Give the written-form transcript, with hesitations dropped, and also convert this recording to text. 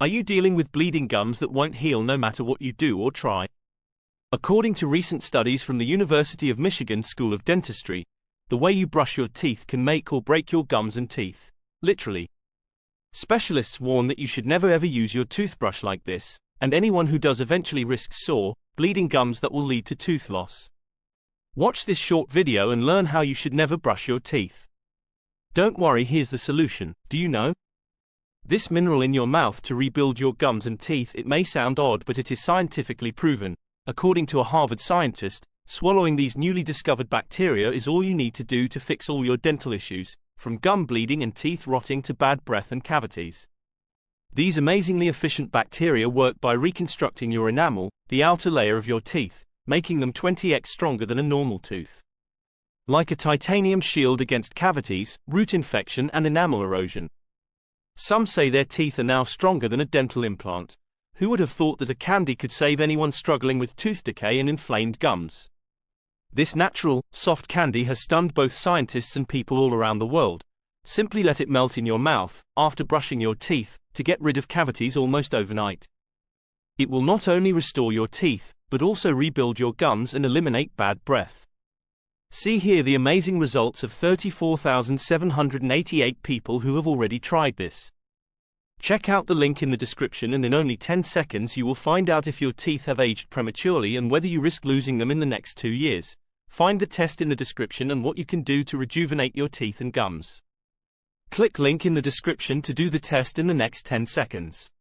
Are you dealing with bleeding gums that won't heal no matter what you do or try? According to recent studies from the University of Michigan School of Dentistry, the way you brush your teeth can make or break your gums and teeth, literally. Specialists warn that you should never ever use your toothbrush like this, and anyone who does eventually risks sore, bleeding gums that will lead to tooth loss. Watch this short video and learn how you should never brush your teeth. Don't worry, here's the solution. Do you know? This mineral in your mouth to rebuild your gums and teeth. It may sound odd, but it is scientifically proven. According to a Harvard scientist, swallowing these newly discovered bacteria is all you need to do to fix all your dental issues, from gum bleeding and teeth rotting to bad breath and cavities. These amazingly efficient bacteria work by reconstructing your enamel, the outer layer of your teeth, making them 20x stronger than a normal tooth. Like a titanium shield against cavities, root infection and enamel erosion. Some say their teeth are now stronger than a dental implant. Who would have thought that a candy could save anyone struggling with tooth decay and inflamed gums? This natural, soft candy has stunned both scientists and people all around the world. Simply let it melt in your mouth, after brushing your teeth, to get rid of cavities almost overnight. It will not only restore your teeth, but also rebuild your gums and eliminate bad breath. See here the amazing results of 34,788 people who have already tried this. Check out the link in the description, and in only 10 seconds you will find out if your teeth have aged prematurely and whether you risk losing them in the next 2 years. Find the test in the description and what you can do to rejuvenate your teeth and gums. Click link in the description to do the test in the next 10 seconds.